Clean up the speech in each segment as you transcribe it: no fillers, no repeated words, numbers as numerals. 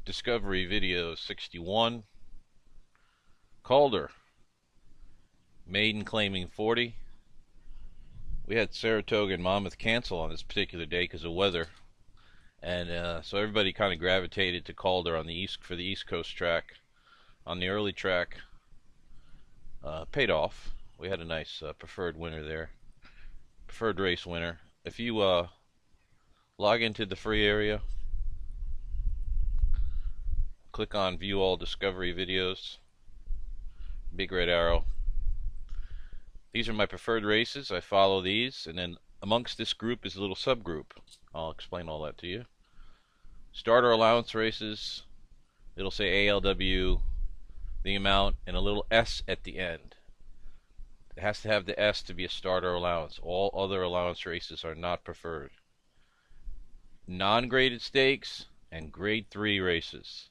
Discovery Video 61. Calder, maiden claiming 40. We had Saratoga and Monmouth cancel on this particular day because of weather, and so everybody kind of gravitated to Calder on the East Coast track. On the early track, paid off. We had a nice preferred winner there, preferred race winner. If you log into the free area, click on View All Discovery Videos, big red arrow. These are my preferred races. I follow these, and then amongst this group is a little subgroup. I'll explain all that to you. Starter allowance races, it'll say ALW, the amount, and a little S at the end. It has to have the S to be a starter allowance. All other allowance races are not preferred. Non-graded stakes and grade 3 races.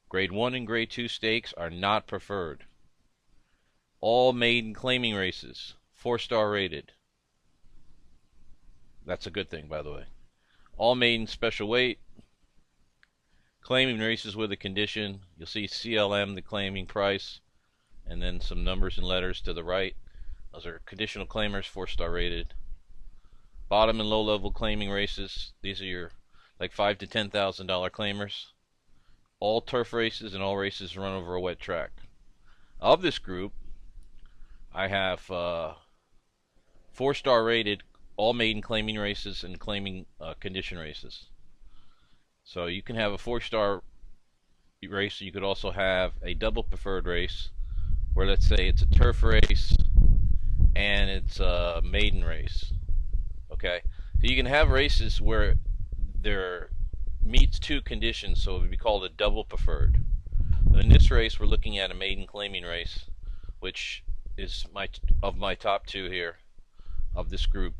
Grade 1 and grade 2 stakes are not preferred. All maiden claiming races, 4-star rated. That's a good thing, by the way. All maiden special weight. Claiming races with a condition. You'll see CLM, the claiming price, and then some numbers and letters to the right. Those are conditional claimers, 4-star rated. Bottom and low level claiming races. These are your like $5,000 to $10,000 claimers. All turf races and all races run over a wet track. Of this group, I have 4-star rated all maiden claiming races and claiming condition races. So you can have a 4-star race. You could also have a double preferred race where, let's say, it's a turf race and it's a maiden race. Okay, so you can have races where there meets two conditions, so it would be called a double preferred. In this race, we're looking at a maiden claiming race, which is my top two here of this group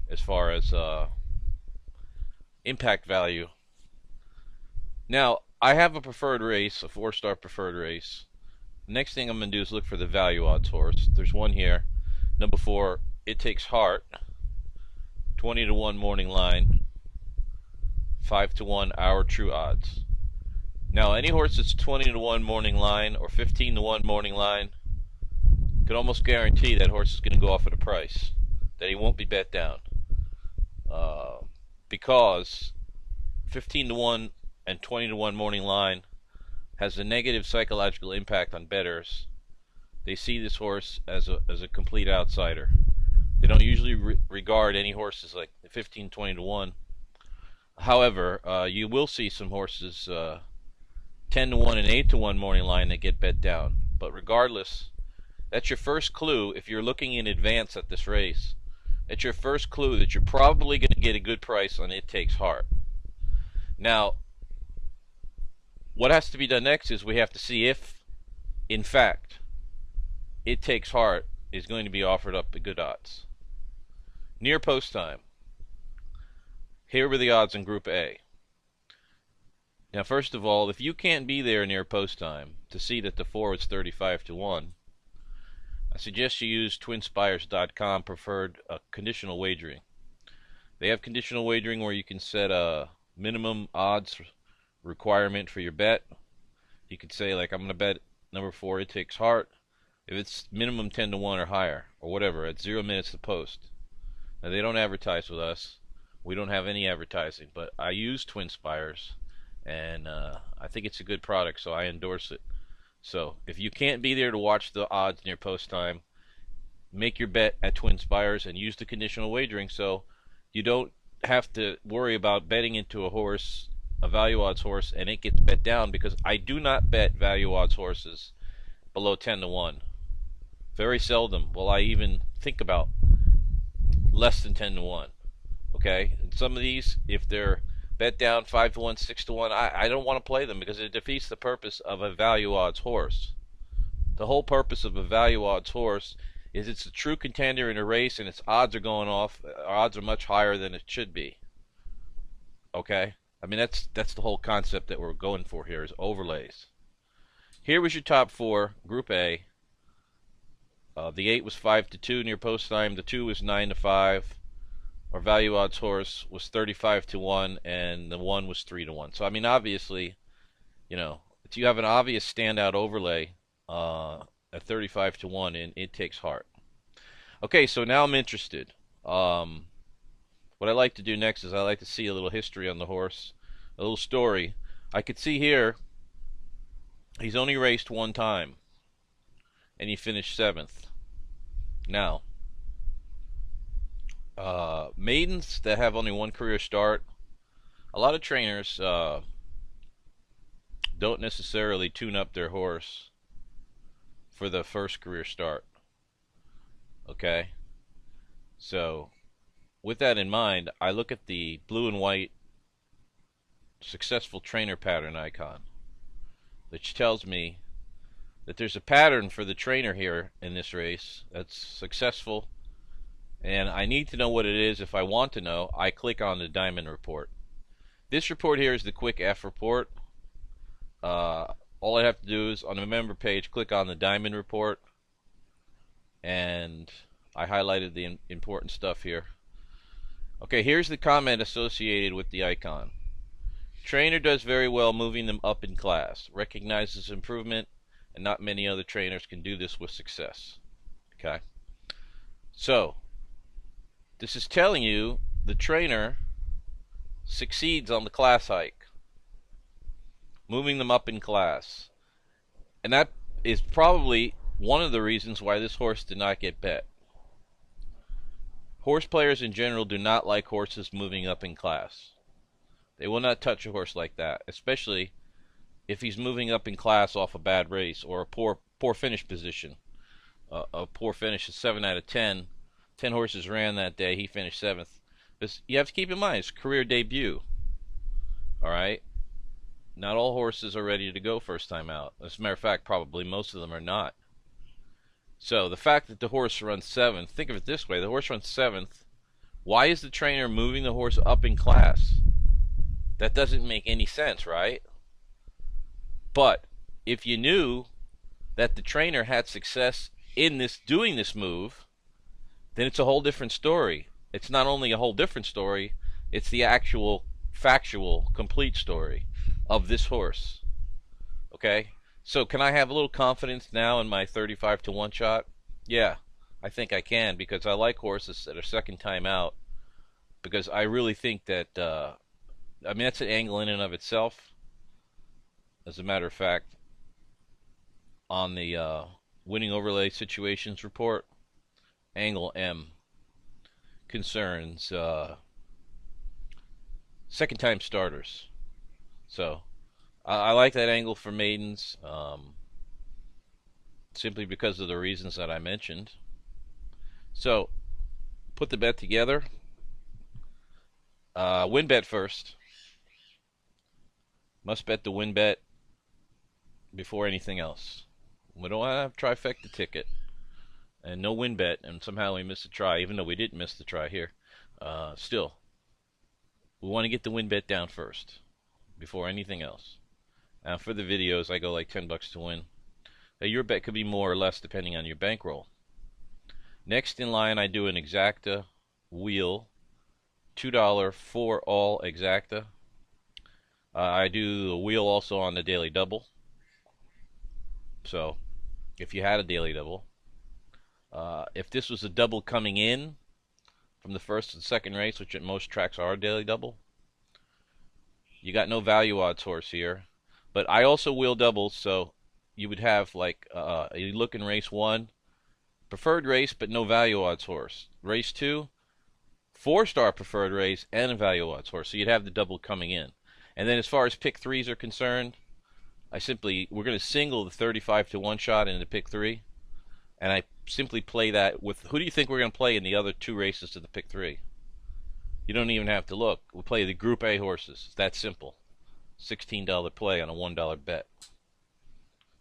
as far as impact value. Now, I have a preferred race, a 4-star preferred race. The next thing I'm going to do is look for the value odds horse. There's one here, number 4, It Takes Heart, 20 to 1 morning line, 5 to 1 Our True odds. Now, any horse that's 20 to 1 morning line or 15 to 1 morning line, you can almost guarantee that horse is going to go off at a price that he won't be bet down, because 15 to 1 and 20 to 1 morning line has a negative psychological impact on bettors. They see this horse as a complete outsider. They don't usually regard any horses like 15, 20 to 1. However, you will see some horses 10 to 1 and 8 to 1 morning line that get bet down. But regardless, that's your first clue. If you're looking in advance at this race, that's your first clue that you're probably going to get a good price on It Takes Heart. Now, what has to be done next is we have to see if, in fact, It Takes Heart is going to be offered up at good odds. Near post time. Here were the odds in Group A. Now, first of all, if you can't be there near post time to see that the 4 is 35 to 1, I suggest you use twinspires.com preferred conditional wagering. They have conditional wagering where you can set a minimum odds requirement for your bet. You could say, like, I'm going to bet number 4 It Takes Heart if it's minimum 10 to 1 or higher, or whatever, at 0 minutes to post. Now, they don't advertise with us. We don't have any advertising, but I use TwinSpires, and I think it's a good product, so I endorse it. So if you can't be there to watch the odds near post time, make your bet at TwinSpires and use the conditional wagering so you don't have to worry about betting into a horse, a value odds horse, and it gets bet down, because I do not bet value odds horses below 10 to 1. Very seldom will I even think about less than 10 to 1. Okay, and some of these, if they're bet down 5 to 1, 6 to 1, I don't want to play them because it defeats the purpose of a value odds horse. The whole purpose of a value odds horse is it's a true contender in a race, and its odds are going off. Odds are much higher than it should be. Okay, I mean that's the whole concept that we're going for here, is overlays. Here was your top 4, Group A. The 8 was 5 to 2 near post time. The 2 was 9 to 5. Our value odds horse was 35 to 1, and the 1 was 3 to 1. So I mean, obviously, You know, if you have an obvious standout overlay at 35 to 1, and it takes heart. Okay, so now I'm interested. What I like to do next is I like to see a little history on the horse, a little story. I could see here he's only raced one time, and he finished 7th. Now, maidens that have only one career start, a lot of trainers don't necessarily tune up their horse for the first career start. Okay? So, with that in mind, I look at the blue and white successful trainer pattern icon, which tells me that there's a pattern for the trainer here in this race that's successful, and I need to know what it is. If I want to know, I click on the diamond report. This report here is the quick F report. All I have to do is on the member page click on the diamond report, and I highlighted the important stuff here. Okay, here's the comment associated with the icon. Trainer does very well moving them up in class. Recognizes improvement, and not many other trainers can do this with success. Okay? So, this is telling you the trainer succeeds on the class hike, moving them up in class. And that is probably one of the reasons why this horse did not get bet. Horse players in general do not like horses moving up in class. They will not touch a horse like that, especially if he's moving up in class off a bad race or a poor finish position. A poor finish is 7 out of 10. 10 horses ran that day. He finished 7th. You have to keep in mind, it's career debut. Alright? Not all horses are ready to go first time out. As a matter of fact, probably most of them are not. So the fact that the horse runs 7th, think of it this way, the horse runs 7th. Why is the trainer moving the horse up in class? That doesn't make any sense, right? But if you knew that the trainer had success in doing this move, then it's a whole different story. It's not only a whole different story, it's the actual, factual, complete story of this horse. Okay? So can I have a little confidence now in my 35 to 1 shot? Yeah, I think I can, because I like horses that are second time out, because I really think that, I mean, that's an angle in and of itself. As a matter of fact, on the winning overlay situations report, angle M concerns second time starters. So I like that angle for maidens, simply because of the reasons that I mentioned. So put the bet together. Win bet first. Must bet the win bet before anything else. We don't have trifecta ticket and no win bet, and somehow we missed a try, even though we didn't miss the try here. Still, we want to get the win bet down first before anything else. Now for the videos, I go like $10 to win. Now your bet could be more or less depending on your bankroll. Next in line, I do an exacta wheel, $2 for all exacta. I do the wheel also on the daily double. So if you had a daily double, if this was a double coming in from the first and second race, which at most tracks are a daily double, you got no value odds horse here. But I also wheel doubles, so you would have like you look in race 1, preferred race but no value odds horse. Race 2, 4-star preferred race and a value odds horse, so you'd have the double coming in. And then as far as pick 3s are concerned, we're going to single the 35 to 1 shot into pick 3, and I simply play that with, who do you think we're going to play in the other 2 races to the pick 3? You don't even have to look. We'll play the Group A horses. It's that simple. $16 play on a $1 bet.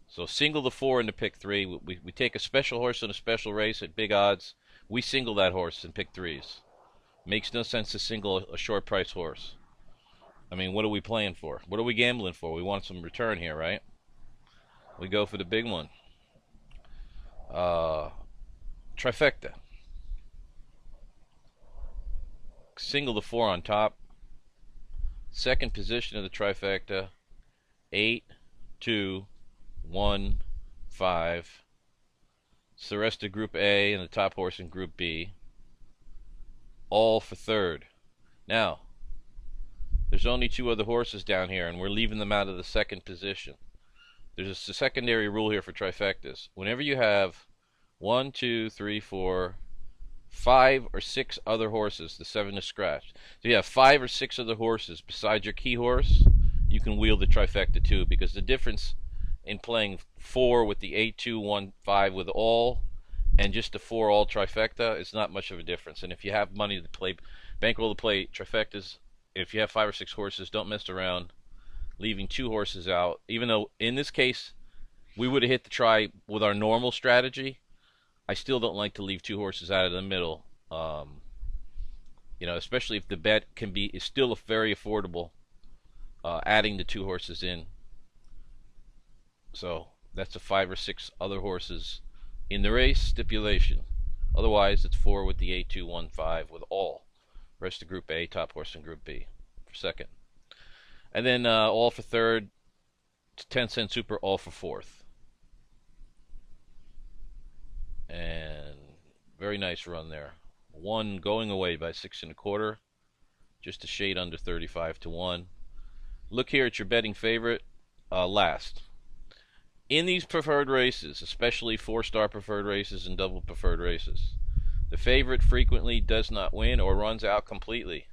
So single the 4 into pick 3. We take a special horse in a special race at big odds. We single that horse in pick 3s. Makes no sense to single a short price horse. I mean, what are we playing for? What are we gambling for? We want some return here, right? We go for the big one. Trifecta. Single the 4 on top. Second position of the trifecta. 8, 2, 1, 5. It's the rest of Group A and the top horse in Group B. All for third. Now, there's only 2 other horses down here, and we're leaving them out of the second position. There's a secondary rule here for trifectas. Whenever you have 1, 2, 3, 4, 5 or 6 other horses, the 7 is scratched. So you have 5 or 6 other horses besides your key horse, you can wheel the trifecta too, because the difference in playing 4 with the 8, 2, 1, 5 with all, and just a 4 all trifecta is not much of a difference. And if you have money to play, bankroll to play trifectas, if you have 5 or 6 horses, don't mess around leaving 2 horses out. Even though in this case we would have hit the try with our normal strategy, I still don't like to leave 2 horses out of the middle. You know, especially if the bet is still very affordable, adding the 2 horses in. So that's a 5 or 6 other horses in the race stipulation. Otherwise, it's 4 with the 8, 2, 1, 5 with all. Rest of Group A, top horse in Group B for second. And then all for third, 10-cent super, all for fourth. And very nice run there. 1 going away by 6 1/4, just a shade under 35 to 1. Look here at your betting favorite last. In these preferred races, especially 4-star preferred races and double preferred races, the favorite frequently does not win or runs out completely.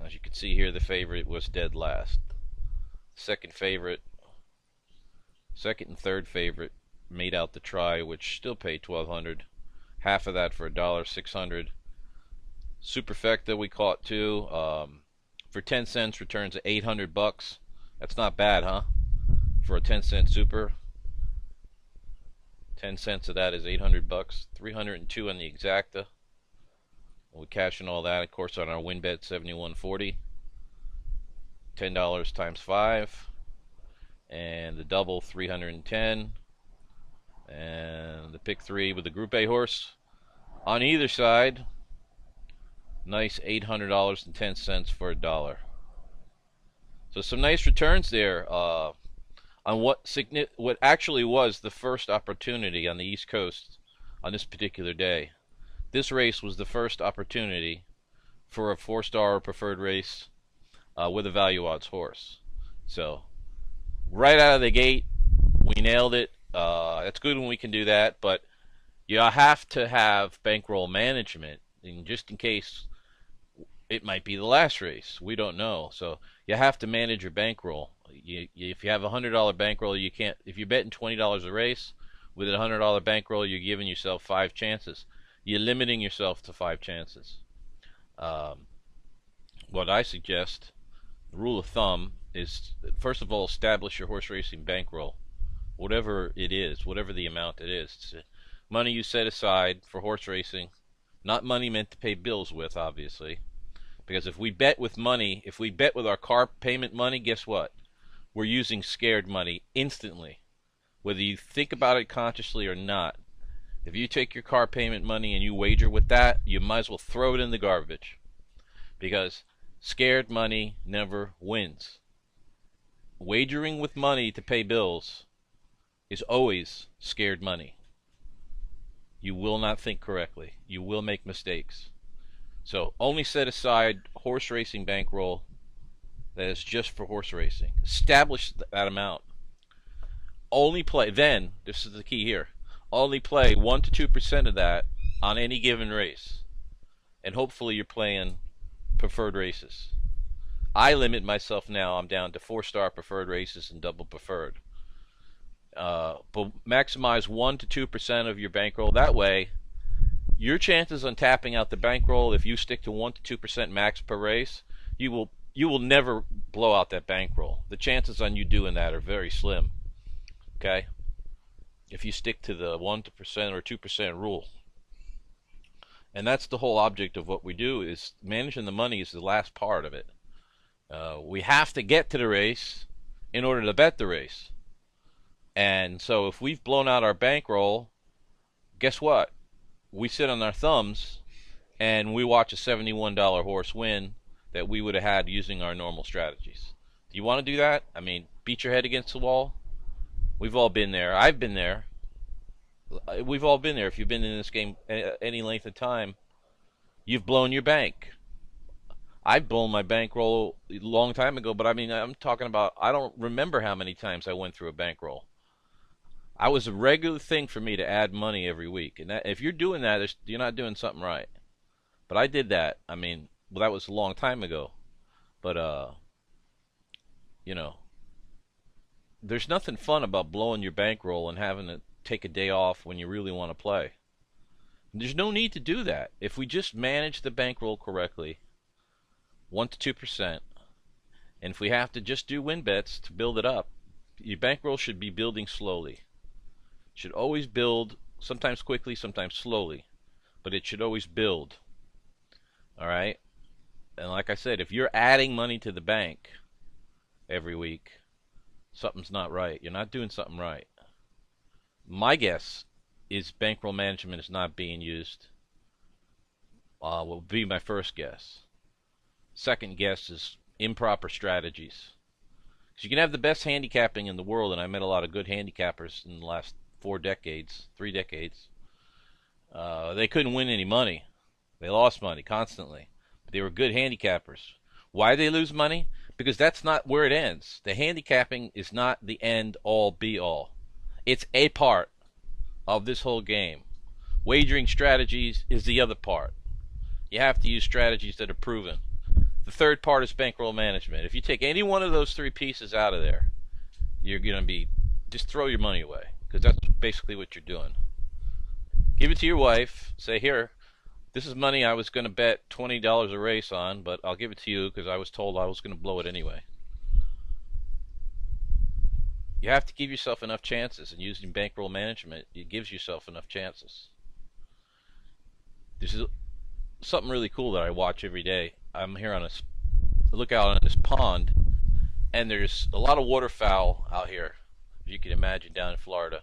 As you can see here, the favorite was dead last. Second and third favorite made out the try, which still paid $1,200. Half of that for $1, $600. Superfecta we caught too. For 10 cents returns $800. That's not bad, huh? For a 10-cent super. 10 cents of that is $800. 302 on the exacta. We cash in all that, of course, on our win bet, $71.40. $10 times 5. And the double, $310. And the pick 3 with the Group A horse on either side. Nice $800.10 for $1. So some nice returns there on what actually was the first opportunity on the East Coast on this particular day. This race was the first opportunity for a 4-star preferred race with a value odds horse. So right out of the gate, we nailed it. It's good when we can do that, but you have to have bankroll management, and just in case it might be the last race. We don't know. So you have to manage your bankroll. If you have a $100 bankroll, you can't. If you're betting $20 a race with a $100 bankroll, you're giving yourself 5 chances. You're limiting yourself to 5 chances. What I suggest, the rule of thumb, is first of all, establish your horse racing bankroll, whatever it is, whatever the amount it is. It's money you set aside for horse racing, not money meant to pay bills with, obviously. Because if we bet with money, if we bet with our car payment money, guess what? We're using scared money instantly. Whether you think about it consciously or not, if you take your car payment money and you wager with that, you might as well throw it in the garbage. Because scared money never wins. Wagering with money to pay bills is always scared money. You will not think correctly. You will make mistakes. So only set aside horse racing bankroll that is just for horse racing. Establish that amount. Only play, then, this is the key here, only play 1 to 2% of that on any given race. And hopefully you're playing preferred races. I limit myself now, I'm down to 4-star preferred races and double preferred. But maximize 1 to 2% of your bankroll. That way, your chances on tapping out the bankroll, if you stick to 1 to 2% max per race, you will never blow out that bankroll. The chances on you doing that are very slim. Okay? If you stick to the 1% or 2% rule. And that's the whole object of what we do, is managing the money is the last part of it. We have to get to the race in order to bet the race. And so if we've blown out our bankroll, guess what? We sit on our thumbs and we watch a $71 horse win that we would have had using our normal strategies. Do you want to do that? I mean, beat your head against the wall? We've all been there. I've been there. We've all been there. If you've been in this game any length of time, you've blown your bank. I've blown my bankroll a long time ago, but I mean, I'm talking about, I don't remember how many times I went through a bankroll. I was a regular thing for me to add money every week. And that, if you're doing that, you're not doing something right. But I did that. I mean, well, that was a long time ago. But, you know, there's nothing fun about blowing your bankroll and having to take a day off when you really want to play. There's no need to do that. If we just manage the bankroll correctly, 1 to 2%, and if we have to just do win bets to build it up, your bankroll should be building slowly. It should always build, sometimes quickly, sometimes slowly, but it should always build. All right? And like I said, if you're adding money to the bank every week, something's not right. You're not doing something right. My guess is bankroll management is not being used. Will be my first guess. Second guess is improper strategies. Because you can have the best handicapping in the world, and I met a lot of good handicappers in the last 3 decades. They couldn't win any money. They lost money constantly. But they were good handicappers. Why did they lose money? Because that's not where it ends. The handicapping is not the end all be all. It's a part of this whole game. Wagering strategies is the other part. You have to use strategies that are proven. The third part is bankroll management. If you take any one of those 3 pieces out of there, you're going to be, just throw your money away. Because that's basically what you're doing. Give it to your wife. Say, here, this is money I was going to bet $20 a race on, but I'll give it to you because I was told I was going to blow it anyway. You have to give yourself enough chances, and using bankroll management, it gives yourself enough chances. This is something really cool that I watch every day. I'm here on a lookout on this pond, and there's a lot of waterfowl out here, as you can imagine, down in Florida.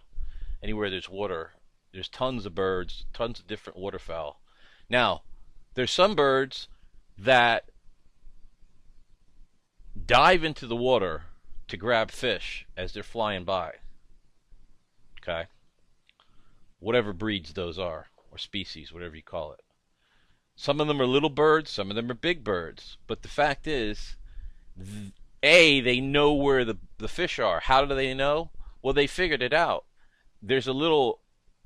Anywhere there's water, there's tons of birds, tons of different waterfowl. Now, there's some birds that dive into the water to grab fish as they're flying by. Okay? Whatever breeds those are, or species, whatever you call it. Some of them are little birds, some of them are big birds. But the fact is, they know where the fish are. How do they know? Well, they figured it out. There's a little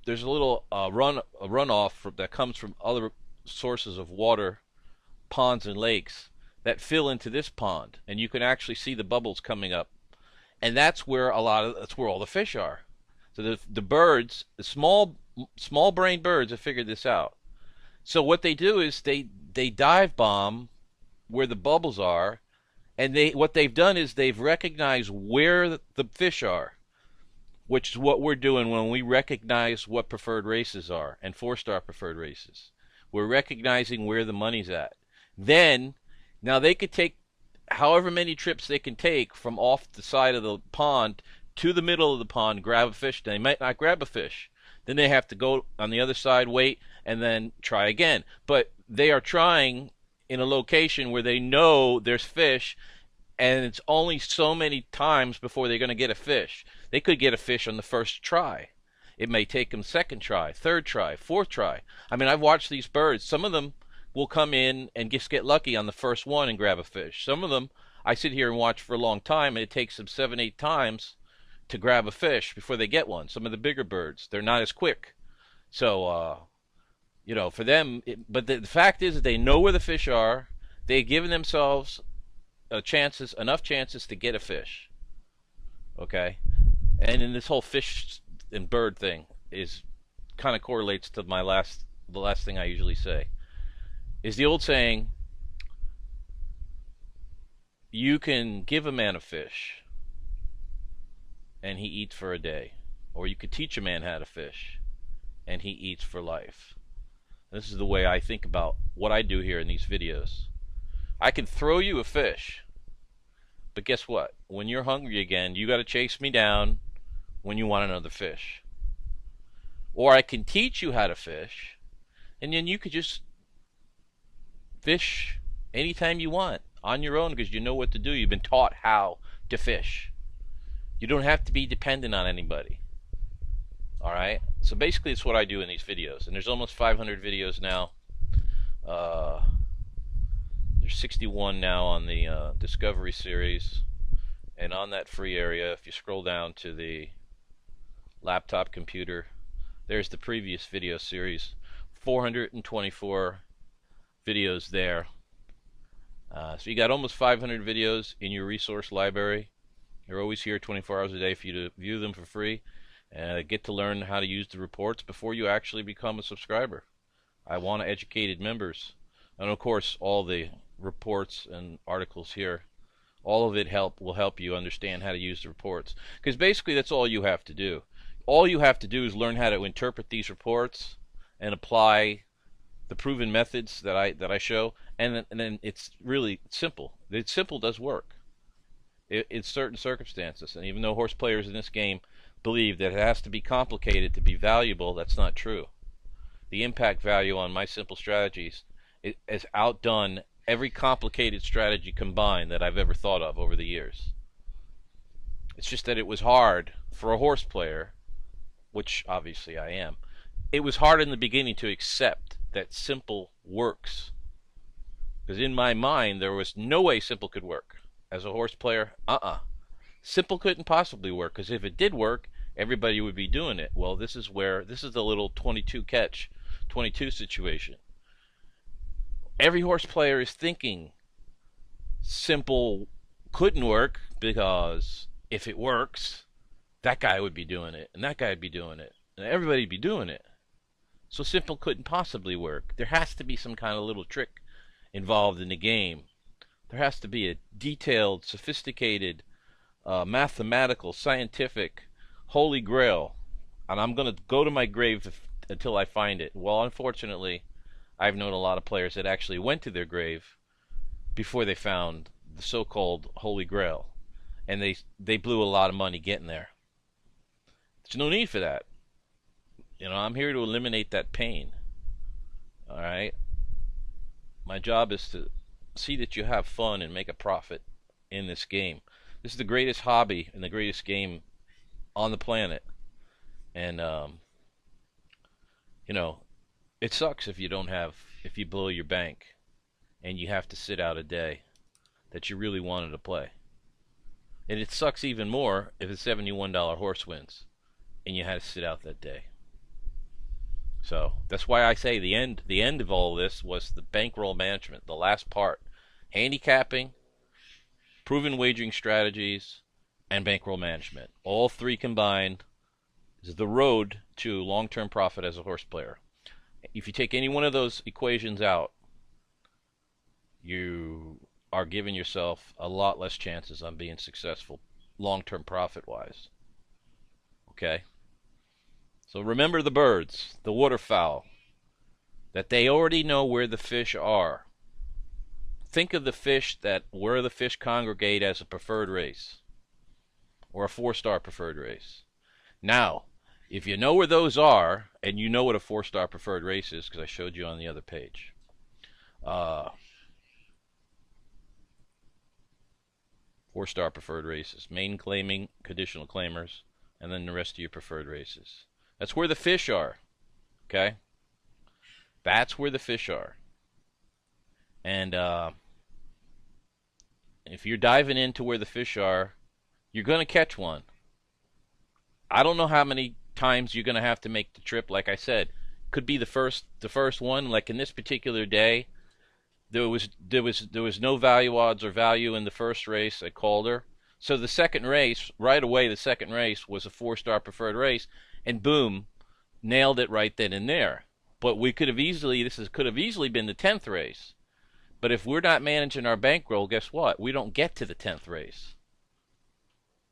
runoff that comes from other sources of water, ponds and lakes, that fill into this pond, and you can actually see the bubbles coming up. And that's where that's where all the fish are. So the birds, the small brain birds have figured this out. So what they do is they dive bomb where the bubbles are, and what they've done is they've recognized where the fish are, which is what we're doing when we recognize what preferred races are and 4-star preferred races. We're recognizing where the money's at. Then, now they could take however many trips they can take from off the side of the pond to the middle of the pond, grab a fish. They might not grab a fish. Then they have to go on the other side, wait, and then try again. But they are trying in a location where they know there's fish, and it's only so many times before they're going to get a fish. They could get a fish on the first try. It may take them second try, third try, fourth try. I mean, I've watched these birds. Some of them will come in and just get lucky on the first one and grab a fish. Some of them, I sit here and watch for a long time, and it takes them 7, 8 times to grab a fish before they get one. Some of the bigger birds, they're not as quick. So, you know, for them, but the fact is that they know where the fish are. They've given themselves enough chances to get a fish. Okay? And in this whole fish and bird thing is kind of correlates to the last thing I usually say. Is the old saying, you can give a man a fish and he eats for a day, or you could teach a man how to fish and he eats for life. This is the way I think about what I do here in these videos. I can throw you a fish, but guess what? When you're hungry again, you got to chase me down when you want another fish. Or I can teach you how to fish, and then you could just fish anytime you want on your own because you know what to do. You've been taught how to fish. You don't have to be dependent on anybody. Alright? So basically it's what I do in these videos. And there's almost 500 videos now. There's 61 now on the Discovery series. And on that free area, if you scroll down to the laptop computer, there's the previous video series. 424 videos there. So you got almost 500 videos in your resource library. They're always here 24 hours a day for you to view them for free and get to learn how to use the reports before you actually become a subscriber. I want educated members. And of course, all the reports and articles here, all of it will help you understand how to use the reports. Because basically that's all you have to do. All you have to do is learn how to interpret these reports and apply the proven methods that I show, and then it's really simple. It's simple does work. It's certain circumstances, and even though horse players in this game believe that it has to be complicated to be valuable, that's not true. The impact value on my simple strategies has outdone every complicated strategy combined that I've ever thought of over the years. It's just that it was hard for a horse player, which obviously I am. It was hard in the beginning to accept that simple works, because in my mind there was no way simple could work. As a horse player, simple couldn't possibly work, because if it did work, everybody would be doing it. Well, this is the little 22 catch 22 situation. Every horse player is thinking simple couldn't work, because if it works, that guy would be doing it, and that guy would be doing it, and everybody would be doing it. So simple couldn't possibly work. There has to be some kind of little trick involved in the game. There has to be a detailed, sophisticated, mathematical, scientific, holy grail. And I'm going to go to my grave until I find it. Well, unfortunately, I've known a lot of players that actually went to their grave before they found the so-called holy grail. And they blew a lot of money getting there. There's no need for that. You know, I'm here to eliminate that pain. Alright? My job is to see that you have fun and make a profit in this game. This is the greatest hobby and the greatest game on the planet. And, you know, it sucks if you blow your bank and you have to sit out a day that you really wanted to play. And it sucks even more if a $71 horse wins and you had to sit out that day. So that's why I say the end of all this was the bankroll management, the last part. Handicapping, proven wagering strategies, and bankroll management. All three combined is the road to long-term profit as a horse player. If you take any one of those equations out, you are giving yourself a lot less chances on being successful long-term profit-wise. Okay? So remember the birds, the waterfowl, that they already know where the fish are. Think of the fish where the fish congregate as a preferred race, or a 4-star preferred race. Now, if you know where those are, and you know what a 4-star preferred race is, because I showed you on the other page, 4-star preferred races, main claiming, conditional claimers, and then the rest of your preferred races. That's where the fish are, okay? That's where the fish are. And if you're diving into where the fish are, you're going to catch one. I don't know how many times you're going to have to make the trip. Like I said, could be the first one. Like in this particular day, there was no value odds or value in the first race at Calder. So the second race, right away, the second race was a 4-star preferred race. And boom, nailed it right then and there. But this could have easily been the 10th race. But if we're not managing our bankroll, guess what? We don't get to the 10th race.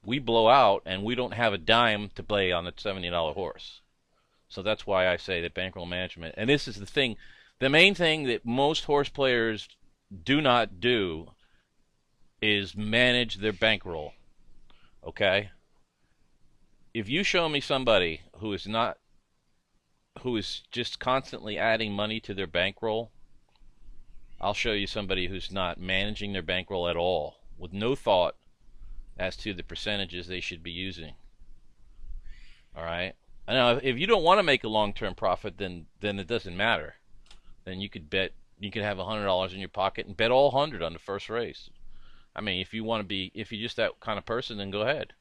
We blow out, and we don't have a dime to play on the $70 horse. So that's why I say that bankroll management, and this is the thing, the main thing that most horse players do not do is manage their bankroll. Okay? If you show me somebody who is just constantly adding money to their bankroll, I'll show you somebody who's not managing their bankroll at all, with no thought as to the percentages they should be using. All right. Now, if you don't want to make a long-term profit, then it doesn't matter. Then you could bet, you could have $100 in your pocket and bet all 100 on the first race. I mean, if you want to be, if you're just that kind of person, then go ahead.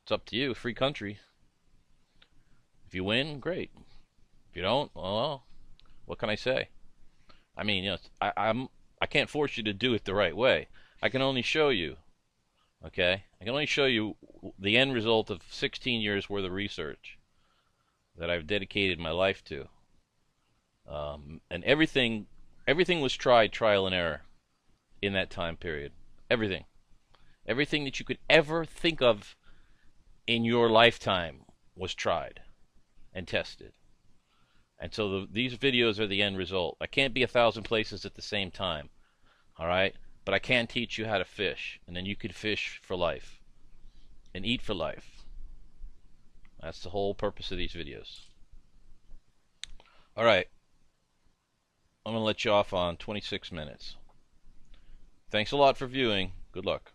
It's up to you. Free country. If you win, great. If you don't, well, what can I say? I mean, you know, I can't force you to do it the right way. I can only show you. Okay, I can only show you the end result of 16 years worth of research that I've dedicated my life to. And everything was trial and error in that time period. Everything that you could ever think of in your lifetime was tried and tested. And so these videos are the end result. I can't be 1,000 places at the same time. All right, but I can teach you how to fish, and then you could fish for life and eat for life. That's the whole purpose of these videos. All right, I'm going to let you off on 26 minutes. Thanks a lot for viewing. Good luck.